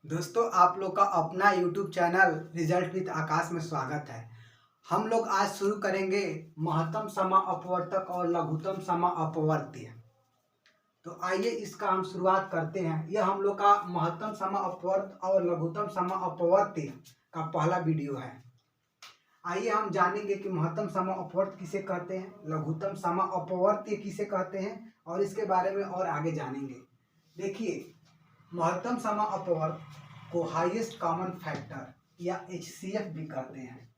दोस्तों, आप लोग का अपना YouTube चैनल रिजल्ट विद आकाश में स्वागत है। हम लोग आज शुरू करेंगे महत्तम समा अपवर्तक और लघुत्तम समा अपवर्त्य। तो आइए इसका हम शुरुआत करते हैं। यह हम लोग का महत्तम समा अपवर्त और लघुत्तम समा अपवर्त्य का पहला वीडियो है। आइए हम जानेंगे कि महत्तम समा अपवर्त किसे कहते हैं, लघुत्तम समा अपवर्त्य किसे कहते हैं और इसके बारे में और आगे जानेंगे। देखिए, महत्तम समा अपवर्त को हाईएस्ट कॉमन फैक्टर या HCF भी कहते हैं।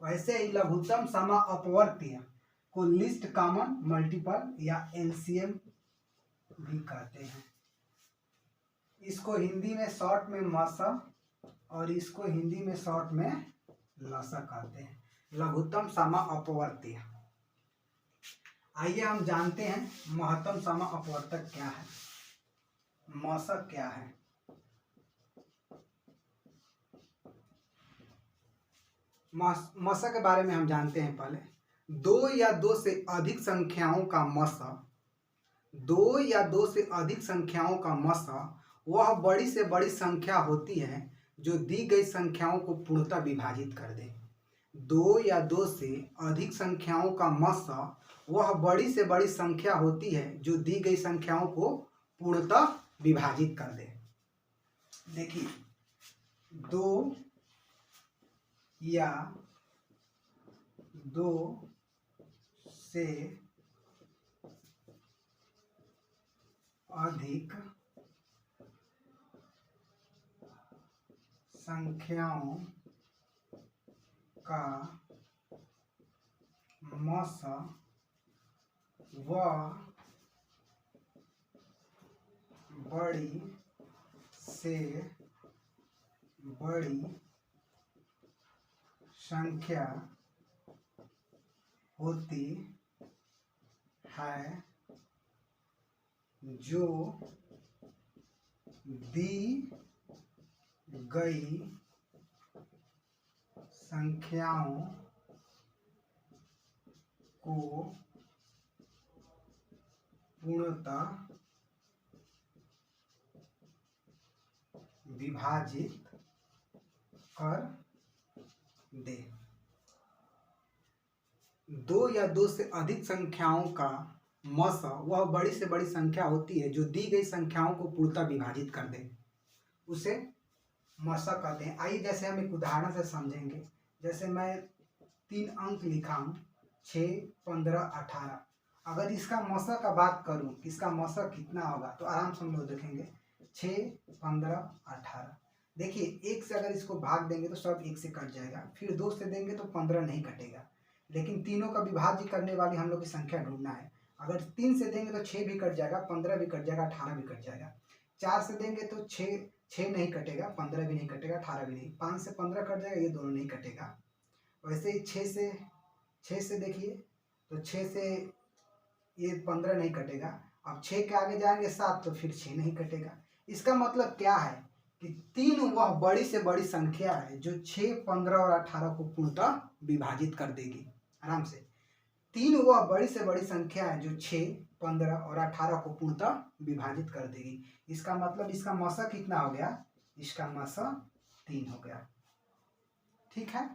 वैसे ही लघुत्तम समा अपवर्त्य को लीस्ट कॉमन मल्टीपल या LCM भी कहते हैं। इसको हिंदी में शॉर्ट में मसा और इसको हिंदी में शॉर्ट में लसा कहते हैं, लघुत्तम समा अपवर्त्य। आइए हम जानते हैं महत्तम समा अपवर्तक क्या है, मशक क्या है। मशक के बारे में हम जानते हैं। पहले दो या दो से अधिक संख्याओं का मशक, दो या दो से अधिक संख्याओं का मशक वह बड़ी से बड़ी संख्या होती है जो दी गई संख्याओं को पूर्णतः विभाजित कर दे। दो या दो से अधिक संख्याओं का मशक वह बड़ी से बड़ी संख्या होती है जो दी गई संख्याओं को पूर्णतः विभाजित कर दे। देखिए, दो या दो से अधिक संख्याओं का मशक वह बड़ी से बड़ी संख्या होती है जो दी गई संख्याओं को पूर्णतः विभाजित कर दे। दो या दो से अधिक संख्याओं का मशक वह बड़ी से बड़ी संख्या होती है जो दी गई संख्याओं को पूर्णतः विभाजित कर दे, उसे मशक कहते हैं। आइए जैसे हम एक उदाहरण से समझेंगे। जैसे मैं 3 अंक लिखा हूँ 6, 15, 18। अगर इसका मशक का बात करूँ, इसका मशक कितना होगा, तो आराम से हम लोग देखेंगे 6, 15, 18। देखिए, एक से अगर इसको भाग देंगे तो सब एक से कट जाएगा, फिर 2 से देंगे तो 15 नहीं कटेगा। लेकिन तीनों का विभाज्य करने वाली हम लोग की संख्या ढूंढना है। अगर 3 से देंगे तो 6 भी कट जाएगा, 15 भी कट जाएगा, 18 भी कट जाएगा। 4 से देंगे तो 6 नहीं कटेगा, 15 भी नहीं कटेगा, 18 भी नहीं। 5 से 15 कट जाएगा, ये दोनों नहीं कटेगा। वैसे ही 6 से देखिए तो 6 से ये 15 नहीं कटेगा। अब 6 के आगे जाएंगे 7 तो फिर 6 नहीं कटेगा। इसका मतलब क्या है कि 3 वह बड़ी से बड़ी संख्या है जो 6, 15 और 18 को पूर्णतः विभाजित कर देगी। आराम से 3 वह बड़ी से बड़ी संख्या है जो 6, 15 और 18 को पूर्णतः विभाजित कर देगी। इसका मतलब इसका मशक कितना हो गया, इसका मशक 3 हो गया। ठीक है,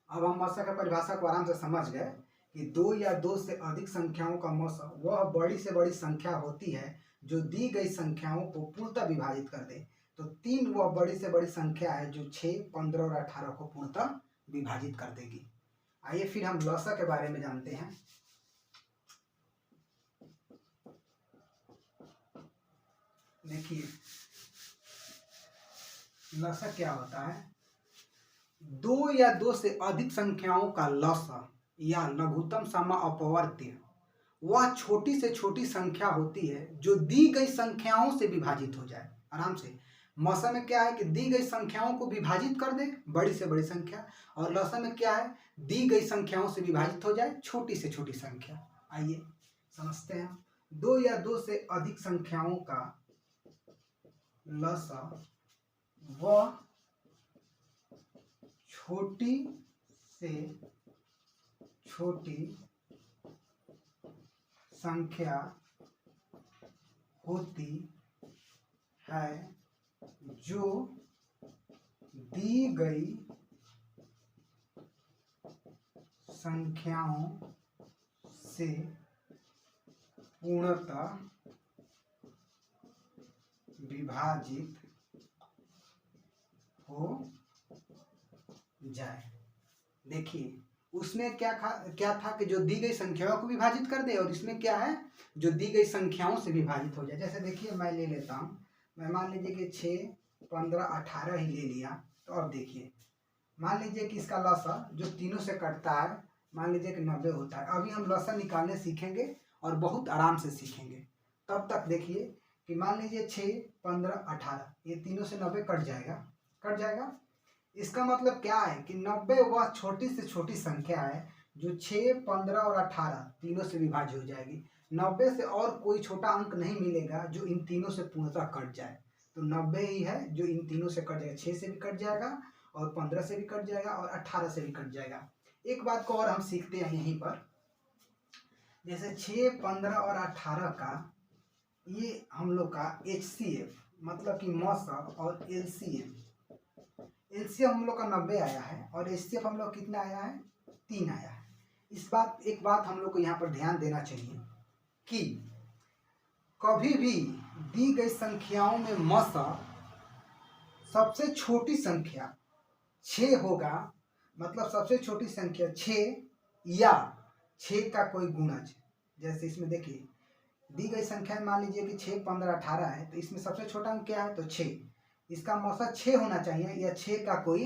अब हम मशक की परिभाषा को आराम से समझ गए कि दो या दो से अधिक संख्याओं का मशक वह बड़ी से बड़ी संख्या होती है जो दी गई संख्याओं को पूर्णतः विभाजित कर दे। तो 3 वह बड़ी से बड़ी संख्या है जो 6, 15 और 18 को पूर्णतः विभाजित कर देगी। आइए फिर हम लसा के बारे में जानते हैं। देखिए, लसा क्या होता है, दो या दो से अधिक संख्याओं का लसा या लघुत्तम समा अपवर्त्य वह छोटी से छोटी संख्या होती है जो दी गई संख्याओं से विभाजित हो जाए। आराम से, मशक में क्या है कि दी गई संख्याओं को विभाजित कर दे बड़ी से बड़ी संख्या, और लसा में क्या है, दी गई संख्याओं से विभाजित हो जाए छोटी से छोटी संख्या। आइए समझते हैं। दो या दो से अधिक संख्याओं का लसा वह छोटी से छोटी संख्या होती है जो दी गई संख्याओं से पूर्णतः विभाजित हो जाए। देखिए उसमें क्या था कि जो दी गई संख्याओं को विभाजित कर दे, और इसमें क्या है जो दी गई संख्याओं से विभाजित हो जाए। जैसे देखिए मैं ले लेता हूँ, मैं मान लीजिए कि 6, 15, 18 ही ले लिया। तो अब देखिए मान लीजिए कि इसका लसा जो तीनों से कटता है मान लीजिए कि 90 होता है। अभी हम लसा निकालने सीखेंगे और बहुत आराम से सीखेंगे। तब तक देखिए कि मान लीजिए 6, 15, 18 ये तीनों से 90 कट जाएगा। इसका मतलब क्या है कि 90 वह छोटी से छोटी संख्या है जो 6, 15 और 18 तीनों से विभाज्य हो जाएगी। 90 से और कोई छोटा अंक नहीं मिलेगा जो इन तीनों से पूर्णतः कट जाए। तो 90 ही है जो इन तीनों से कट जाएगा। 6 से भी कट जाएगा और 15 से भी कट जाएगा और 18 से भी कट जाएगा। एक बात को और हम सीखते हैं यहीं पर, जैसे 6, 15 और 18 का ये हम लोग का HCF मतलब कि मौसा और LCM हम लोग का 90 आया है और HCF हम लोग कितना आया है 3 आया है। एक बात हम लोग को यहाँ पर ध्यान देना चाहिए कि कभी भी दी गई संख्याओं में मौसा सबसे छोटी संख्या 6 होगा, मतलब सबसे छोटी संख्या 6 या 6 का कोई गुणज। जैसे इसमें देखिए दी गई संख्या मान लीजिए कि 6, 15, 18 है, तो इसमें सबसे छोटा अंक क्या है तो 6। इसका मौसा 6 होना चाहिए या 6 का कोई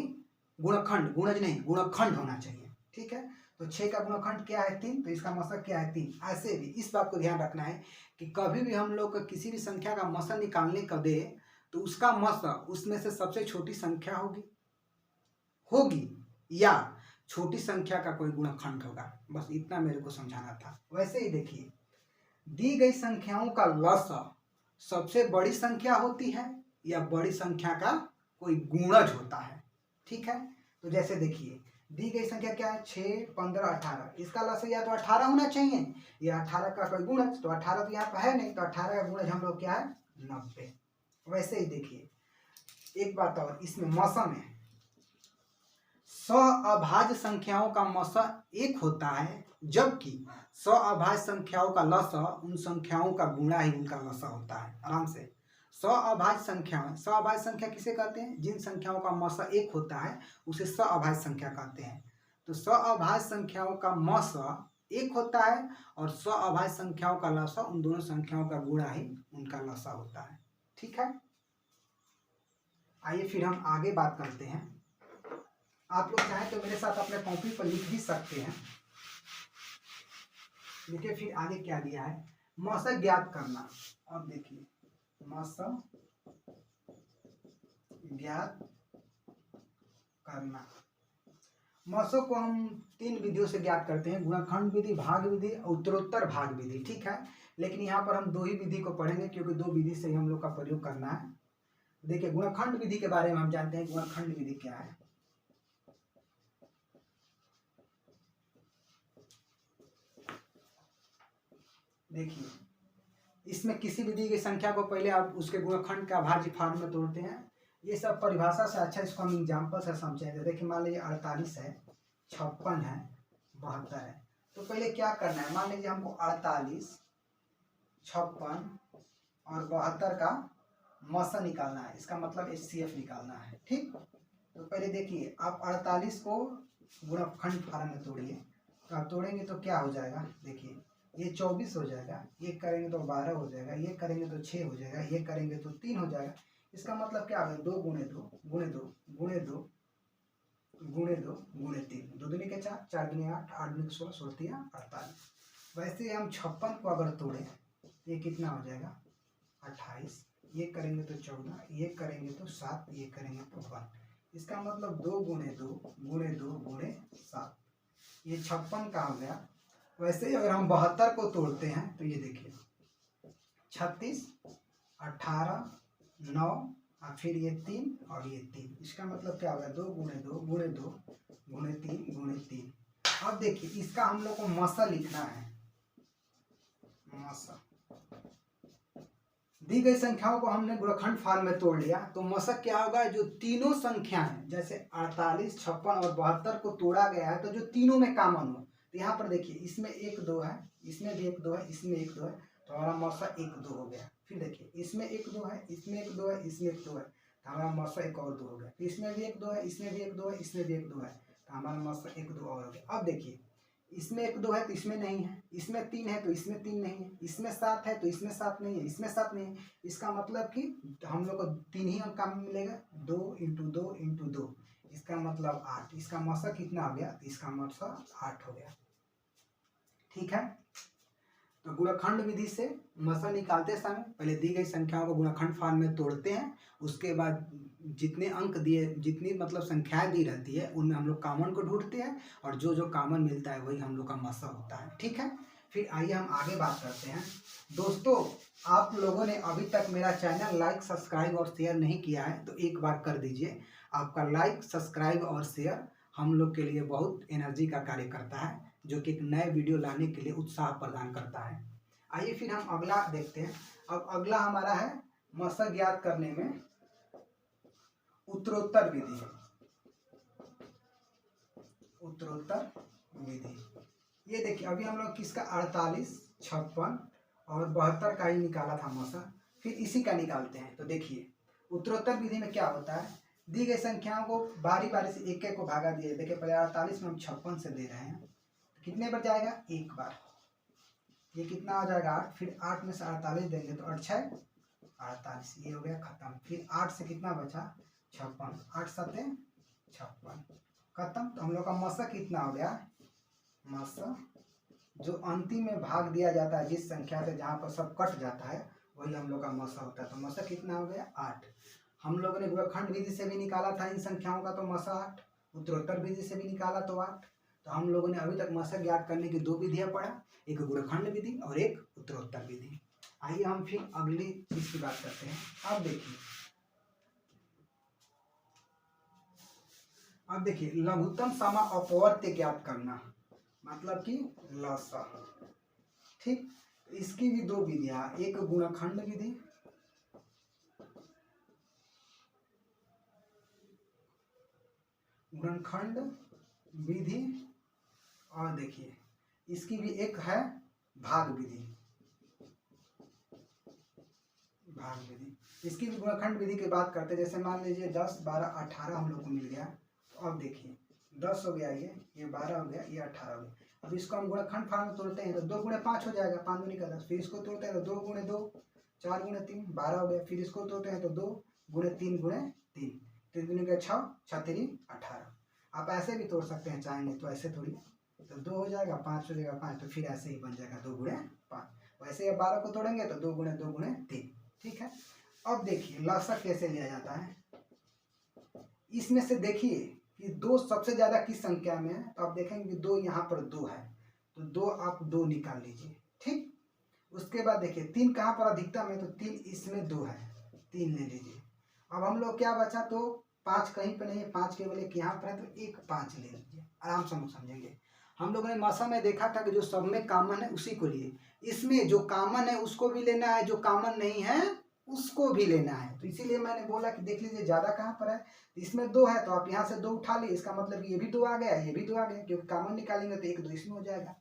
गुणखंड, गुणज नहीं गुणखंड होना चाहिए। ठीक है, तो 6 का गुणखंड क्या है 3, तो इसका मौसा क्या है 3। ऐसे भी इस बात को ध्यान रखना है कि कभी भी हम लोग किसी भी संख्या का मौसा निकालने का दे तो उसका मौसा उसमें से सबसे छोटी संख्या होगी या छोटी संख्या का कोई गुणखंड होगा। बस इतना मेरे को समझाना था। वैसे ही देखिए दी गई संख्याओं का लसा सबसे बड़ी संख्या होती है या बड़ी संख्या का कोई गुणज होता है। ठीक है, तो जैसे देखिए दी गई संख्या क्या है 6, 15, 18, इसका लसा या तो 18 होना चाहिए या 18 का कोई गुणज। तो 18 तो यहाँ पर है नहीं, तो 18 का गुणज हम लोग क्या है 90। वैसे ही देखिए एक बात और, इसमें मौसा में अभाज्य संख्याओं का मौसा 1 होता है, जबकि अभाज्य संख्याओं का लसा उन संख्याओं का गुणा ही उनका लसा होता है। आराम से अभाज्य संख्या किसे कहते हैं, जिन संख्याओं का मौसा 1 होता है उसे अभाज्य संख्या कहते हैं। तो अभाज्य संख्याओं का मौसा 1 होता है और अभाज्य संख्याओं का लसा उन दोनों संख्याओं का गुणा ही उनका लसा होता है। ठीक है, आइए फिर हम आगे बात करते हैं। आप लोग चाहें तो मेरे साथ अपने कॉपी पर लिख भी सकते हैं। देखिए फिर आगे क्या दिया है, मौसा ज्ञात करना। अब देखिए मौसा ज्ञात करना, मौसों को हम 3 विधियों से ज्ञात करते हैं, गुणनखंड विधि, भाग विधि और उत्तरोत्तर भाग विधि। ठीक है, लेकिन यहाँ पर हम 2 ही विधि को पढ़ेंगे क्योंकि 2 विधि से ही हम लोग का प्रयोग करना है। देखिए गुणनखंड विधि के बारे में हम जानते हैं। गुणनखंड विधि क्या है, देखिए इसमें किसी भी दी गई संख्या को पहले आप उसके गुणनखंड का अभाज्य फॉर्म में तोड़ते हैं। ये सब परिभाषा से अच्छा इसको हम एग्जाम्पल से समझेंगे। देखिए मान लीजिए 48 है, 56 है, 72 है। तो पहले क्या करना है, मान लीजिए हमको 48, 56 और 72 का मौसा निकालना है, इसका मतलब HCF निकालना है। ठीक, तो पहले देखिए आप 48 को गुणनखंड फॉर्म में तोड़िए। तो आप तोड़ेंगे तो क्या हो जाएगा, देखिए ये 24 हो जाएगा, ये करेंगे तो 12 हो जाएगा, ये करेंगे तो 6 हो जाएगा, ये करेंगे तो 3 हो जाएगा। इसका मतलब क्या होगा 2 गुणे 2 गुणे 2 गुणे 2 गुणे 2 गुणे 3, 2 दूनी के 4, 4 दूनी 8, 8 दूनी 16, 16 48। वैसे हम 56 को अगर तोड़े ये कितना हो जाएगा 28, ये करेंगे तो 14, ये करेंगे तो 7, ये करेंगे तो 1। इसका मतलब 2 गुणे 2 गुणे 2 गुणे 7, ये 56 का हो गया। वैसे ही अगर हम 72 को तोड़ते हैं तो ये देखिए 36, 18, 9 और फिर ये 3 और ये 3। इसका मतलब क्या होगा 2 गुणे 2 गुणे 2 गुणे 3 गुणे 3। अब देखिए इसका हम लोग को मौसा लिखना है। मौसा दी गई संख्याओं को हमने गुणनखंड फॉर्म में तोड़ लिया तो मशक क्या होगा, जो तीनों संख्याएं जैसे 48, 56 और 72 को तोड़ा गया है तो जो तीनों में कॉमन हो, तो यहाँ पर देखिए इसमें 1 2 है, इसमें भी 1 2 है, इसमें 1 2 है, तो हमारा मशक 1 2 हो गया। फिर देखिए इसमें 1 2 है, इसमें 1 2 है, इसमें 1 2 है, तो हमारा मशक 1 और 2 हो गया। फिर इसमें भी 1 2 है, इसमें भी 1 2 है, इसमें भी 1 2 है, तो हमारा मशक 1 2 और हो गया। अब देखिए इसमें 1 2 है तो इसमें नहीं है, इसमें 3 है तो इसमें 3 नहीं है, इसमें 7 है तो इसमें 7 नहीं है, इसमें 7 नहीं है। इसका मतलब कि हम लोग को 3 ही अंक काम मिलेगा, 2 × 2 × 2, इसका मतलब 8। इसका मशक कितना हो गया, इसका मशक 8 हो गया। ठीक है, तो गुणनखंड विधि से मशक निकालते समय पहले दी गई संख्याओं को गुणनखंड फॉर्म में तोड़ते हैं, उसके बाद जितने अंक दिए, जितनी मतलब संख्याएं दी रहती है उनमें हम लोग कॉमन को ढूंढते हैं और जो जो कॉमन मिलता है वही हम लोग का मशक होता है। ठीक है, फिर आइए हम आगे बात करते हैं। दोस्तों, आप लोगों ने अभी तक मेरा चैनल लाइक, सब्सक्राइब और शेयर नहीं किया है तो एक बार कर दीजिए। आपका लाइक, सब्सक्राइब और शेयर हम लोग के लिए बहुत एनर्जी का कार्य करता है, जो कि एक नए वीडियो लाने के लिए उत्साह प्रदान करता है। आइए फिर हम अगला देखते हैं। अब अगला हमारा है मशक ज्ञात करने में उत्तरोत्तर विधि। उत्तरोत्तर विधि, ये देखिए अभी हम लोग किसका 48, 56 और 72 का ही निकाला था मशक, फिर इसी का निकालते हैं। तो देखिए उत्तरोत्तर विधि में क्या होता है, दी गई संख्याओं को बारी बारी से एक एक को भागा दिए। देखिए पहले 48 में हम 56 से दे रहे हैं, तो कितने बार जाएगा, एक बार, ये कितना हो जाएगा 8, फिर 8 में से 48 देंगे तो 8 6 48, ये हो गया खत्म। फिर 8 से कितना बचा 56, 8 7 56, खत्म। तो हम लोग का मशक कितना हो गया, मशक जो अंतिम में भाग दिया जाता है जिस संख्या से, जहाँ पर सब कट जाता है वही हम लोग का मशक होता है। तो मशक कितना हो गया 8। हम लोगों ने गुणनखंड विधि से भी निकाला था इन संख्याओं का तो मशक 8, उत्तरोत्तर विधि से भी निकाला तो 8। तो हम लोगों ने अभी तक मशक ज्ञात करने की 2 विधियां पढ़ा, एक गुणनखंड विधि और एक उत्तरोत्तर विधि। आइए हम फिर अगली चीज की बात करते हैं। अब देखिए लघुत्तम समा अपवर्त्य ज्ञात करना, मतलब कि लसा। ठीक, इसकी भी 2 विधियां, एक गुणनखंड विधि, गुणनखंड विधि, और देखिए इसकी भी एक है भाग विधि। भाग विधि, इसकी भी गुणनखंड विधि की बात करते हैं। जैसे मान लीजिए 10, 12, 18 हम लोग को मिल गया, तो अब देखिए 10 हो गया, ये 12 हो गया, ये 18 हो गया। अब इसको हम गुणनखंड फॉर्म में तोड़ते हैं तो 2 × 5 हो जाएगा, 5 दूनी का 10। फिर इसको तोड़ते हैं तो 2 × 2, 4 × 3 12 हो गया। फिर इसको तोड़ते हैं तो 2 × 3 × 3, 3 दूनी का 6, 6 3 18। आप ऐसे भी तोड़ सकते हैं चाहेंगे तो, ऐसे थोड़ी, तो 2 हो जाएगा, 5 हो जाएगा 5, तो फिर ऐसे ही बन जाएगा 2 × 5। वैसे ये 12 को तोड़ेंगे तो 2 × 2 × 3। ठीक है, अब देखिए लसक कैसे लिया जाता है। इसमें से देखिए कि 2 सबसे ज्यादा किस संख्या में है, तो आप देखेंगे कि 2 यहाँ पर 2 है, तो 2 आप 2 निकाल लीजिए। ठीक, उसके बाद देखिए 3 कहाँ पर अधिकतम है, तो 3 इसमें 2 है, 3 ले लीजिए। अब हम लोग क्या बचा, तो 5 कहीं पर नहीं है, 5 केवल एक यहाँ पर है, तो एक 5 ले लीजिए। आराम से हम समझेंगे। हम लोगों ने मशक में देखा था कि जो सब में कॉमन है उसी को लिए, इसमें जो कॉमन है उसको भी लेना है, जो कॉमन नहीं है उसको भी लेना है। तो इसीलिए मैंने बोला कि देख लीजिए ज्यादा कहाँ पर है, तो इसमें 2 है तो आप यहाँ से 2 उठा लिए, इसका मतलब कि ये भी 2 आ गया, ये भी 2 आ गया, क्योंकि कॉमन निकालेंगे तो 1 2 इसमें हो जाएगा।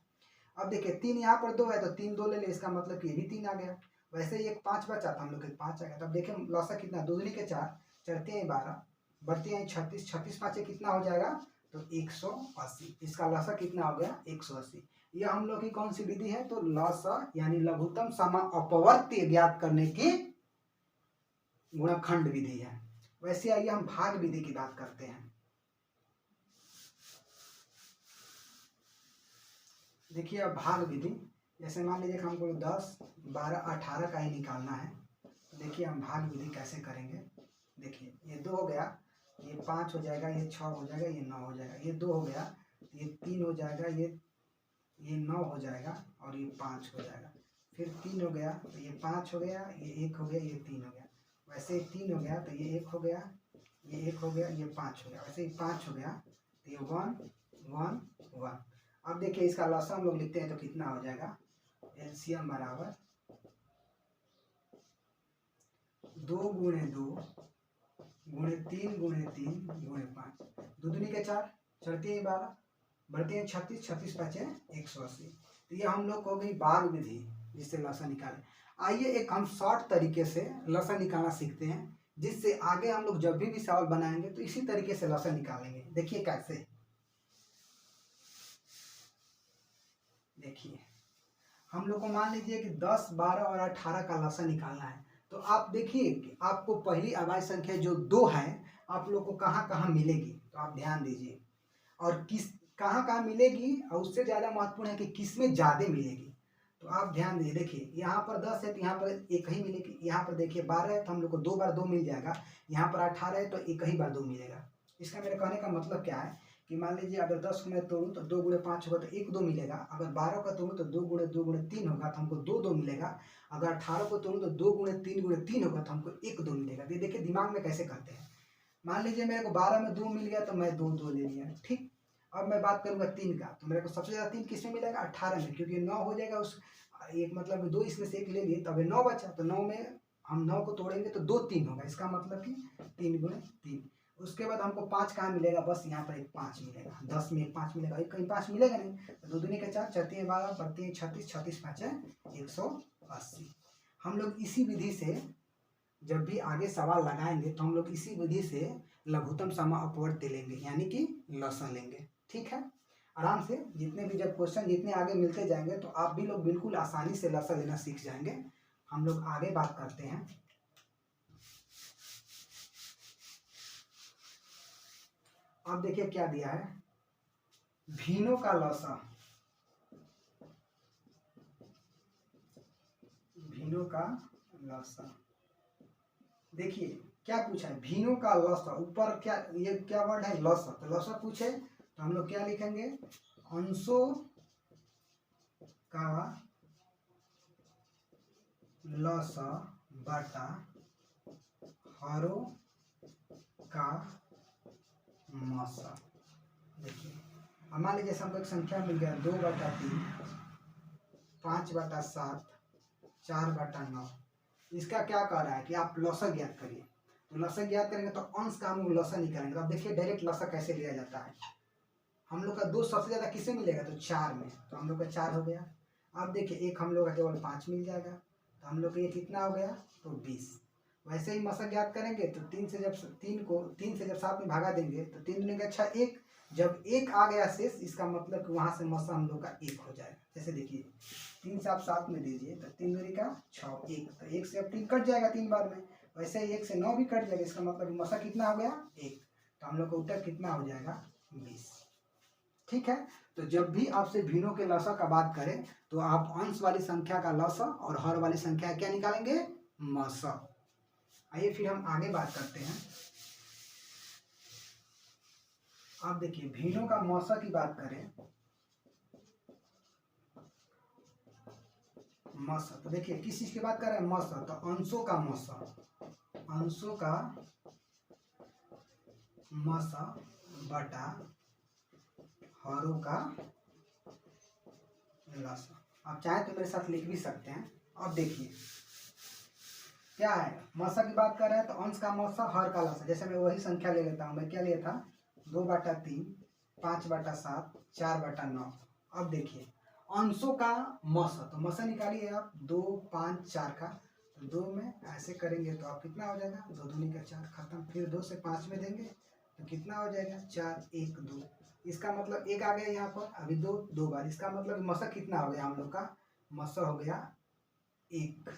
अब देखिए 3 यहाँ पर 2 है तो 3 2 ले ले, इसका मतलब कि ये भी 3 आ गया। वैसे ही एक 5 बचा था, हम लोग 5 आ गया। तब देखिए लसक कितना, 2 दूनी के 4, चढ़ते हैं 12, बढ़ते हैं 36, 36 5 कितना हो जाएगा, तो 180। इसका लसक कितना हो गया 180। यह हम लोग की कौन सी विधि है, तो लसक यानी लघुत्तम समा अपवर्त्य ज्ञात करने की गुणनखंड विधि है। वैसे आइए हम भाग विधि की बात करते हैं। देखिए अब भाग विधि, जैसे मान लीजिए हमको 10, 12, 18 का ही निकालना है, तो देखिए हम भाग विधि कैसे करेंगे। देखिए ये 2 हो गया, ये 5 हो जाएगा, ये 6 हो जाएगा, ये 9 हो जाएगा, ये 2 हो गया, ये 3 हो जाएगा, ये 9 हो जाएगा, और ये 5 हो जाएगा। फिर 3 हो गया तो ये 5 हो गया, ये 1 हो गया, ये 3 हो गया। वैसे 3 हो गया तो ये 1 हो गया, ये 1 हो गया, ये 5 हो गया। वैसे ही 5 हो गया तो ये 1 1 1। अब देखिए इसका लसा हम लोग लिखते हैं तो कितना हो जाएगा, एलसीएम बराबर 2 गुणे 2 गुणे 3 गुणे 3 गुणे 5, 2 दूनी के 4, चढ़ती है 12, बढ़ती है 36, 36 5 180। तो ये हम लोग को गई बार विधि जिससे लसा निकालें। आइए एक हम शॉर्ट तरीके से लसा निकालना सीखते हैं, जिससे आगे हम लोग जब भी सवाल बनाएंगे तो इसी तरीके से लसा निकालेंगे। देखिए कैसे, देखिए हम लोग को मान लीजिए कि 10, 12 और 18 का लसा निकालना है। तो आप देखिए कि आपको पहली अभाज्य संख्या जो 2 है आप लोग को कहाँ कहाँ मिलेगी, तो आप ध्यान दीजिए, और किस कहाँ कहाँ मिलेगी, और उससे ज़्यादा महत्वपूर्ण है कि किस में ज़्यादा मिलेगी। तो आप ध्यान दीजिए, देखिए यहाँ पर 10 है तो यहाँ पर एक ही मिलेगी, यहाँ पर देखिए 12 है तो हम लोग को 2 बार 2 मिल जाएगा, यहाँ पर 18 है तो एक ही बार 2 मिलेगा। इसका मेरे कहने का मतलब क्या है कि मान लीजिए अगर 10 को मैं तोड़ूँ तो 2 गुणे 5 होगा तो 1 2 मिलेगा, अगर 12 का तोड़ूँ तो 2 गुणे 3 होगा तो हमको 2 2 मिलेगा, अगर 18 को तोड़ूँ तो 2 गुणे 3 होगा तो हमको 1 2 मिलेगा। ये देखिए दिमाग में कैसे करते हैं। मान लीजिए मेरे को 12 में 2 मिल गया तो मैं 2 2 ले लिया, ठीक। अब मैं बात करूँगा 3 का, तो मेरे को सबसे ज़्यादा 3 किस में मिलेगा, 18 में, क्योंकि 9 हो जाएगा उस एक, मतलब 2 इसमें से 1 ले लिए तब 9 बचा, तो 9 में हम 9 को तोड़ेंगे तो 2 3 होगा, इसका मतलब कि 3 गुणे 3। उसके बाद हमको 5 कहाँ मिलेगा, बस यहाँ पर एक 5 मिलेगा, 10 में एक 5 मिलेगा, एक कहीं 5 मिलेगा नहीं, तो 2 दूनी के 4, चढ़ती है 12, बढ़ती है 36, 36 5 180। हम लोग इसी विधि से जब भी आगे सवाल लगाएंगे तो हम लोग इसी विधि से लघुत्तम समा अपवर्त्य लेंगे, यानी कि लसन लेंगे, ठीक है। आराम से जितने भी जब क्वेश्चन जितने आगे मिलते जाएंगे तो आप भी लोग बिल्कुल आसानी से लसन लेना सीख जाएंगे। हम लोग आगे बात करते हैं। अब देखिए क्या दिया है, भीनों का लसा, भीनों का लसा। देखिए क्या पूछा है, भीनों का लसा, ऊपर क्या ये क्या वर्ड है, लसा, तो लसा पूछे तो हम लोग क्या लिखेंगे, अंशों का लसा बटा हरों का मसा। देखिए अब मान लीजिए हमको एक संख्या मिल गया 2/3, 5/7, 4/9। इसका क्या कह रहा है कि आप लसा ज्ञात करिए, तो लसा ज्ञात करेंगे तो अंश का हम लोग लसा निकालेंगे। तो अब देखिए डायरेक्ट लसा कैसे लिया जाता है, हम लोग का 2 सबसे ज़्यादा किसे मिलेगा, तो 4 में, तो हम लोग का 4 हो गया। अब देखिए एक हम लोग का केवल 5 मिल जाएगा, तो हम लोग का ये कितना हो गया, तो 20। वैसे ही मसा ज्ञात करेंगे तो 3 से जब 7 में भागा देंगे तो 3 दूनी का 6, 1, जब 1 आ गया शेष, इसका मतलब कि वहाँ से मसा हम लोग का 1 हो जाएगा। जैसे देखिए 3 से आप 7 में दीजिए तो 3 दूनी का 6, 1, तो 1 से अब 3 कट जाएगा 3 बार में, वैसे ही 1 से 9 भी कट जाएगा, इसका मतलब मसा कितना हो गया, 1, तो हम लोग का उत्तर कितना हो जाएगा, 20, ठीक है। तो जब भी आपसे भीनों के लसा का बात करें तो आप अंश वाली संख्या का लसा और हर वाली संख्या क्या निकालेंगे, मसा। आइए फिर हम आगे बात करते हैं। आप देखिए भीनों का मसा की बात करें, मसा, तो देखिए किस चीज की बात कर रहे हैं, मसा, तो अंशों का मसा, अंशों का मसा बटा हरों का लसा। आप चाहे तो मेरे साथ लिख भी सकते हैं। अब देखिए क्या है, मसा की बात कर रहे हैं तो अंश का मसा हर का लसा। जैसे मैं वही संख्या ले लेता हूँ, मैं क्या लिया था, 2/3, 5/7, 4/9। अब देखिए अंशों का मसा, तो मसा निकालिए आप 2, 5, 4 का, तो 2 में ऐसे करेंगे तो आप कितना हो जाएगा, 2 दूनी का 4, खत्म। फिर 2 से 5 में देंगे तो कितना हो जाएगा, 4, 1, 2, इसका मतलब 1 आ गया यहाँ पर, अभी 2 बार, इसका मतलब मसा कितना हो गया, हम लोग का मसा हो गया 1।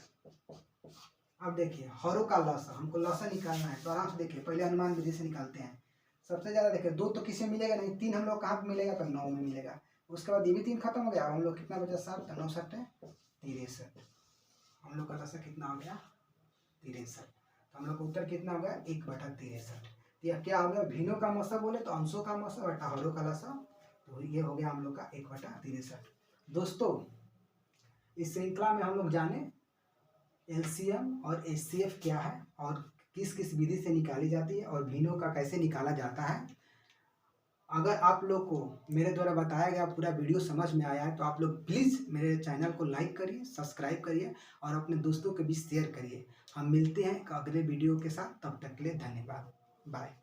अब देखिए हरों का लसा, हमको लसा निकालना है, तो आराम से देखिए पहले अनुमान विधि से निकालते हैं। सबसे ज़्यादा देखिए 2 तो किसी में मिलेगा नहीं, 3 हम लोग कहाँ पर मिलेगा, तो 9 में मिलेगा। उसके बाद ये भी 3 खत्म हो गया, हम लोग कितना बचा, 7, तो 9 7 63, हम लोग का लसा कितना हो गया, 63। तो हम लोग का उत्तर कितना हो गया, 1/63। यह क्या हो गया, भीनों का मसा बोले तो अंशों का मसा बटा हरों का लसा, तो ये हो गया हम लोग का 1/63। दोस्तों इस श्रृंखला में हम लोग जाने एलसीएम और एचसीएफ क्या है और किस किस विधि से निकाली जाती है और भीनों का कैसे निकाला जाता है। अगर आप लोग को मेरे द्वारा बताया गया पूरा वीडियो समझ में आया है तो आप लोग प्लीज़ मेरे चैनल को लाइक करिए, सब्सक्राइब करिए और अपने दोस्तों के बीच शेयर करिए। हम मिलते हैं एक अगले वीडियो के साथ, तब तक के लिए धन्यवाद। बाय।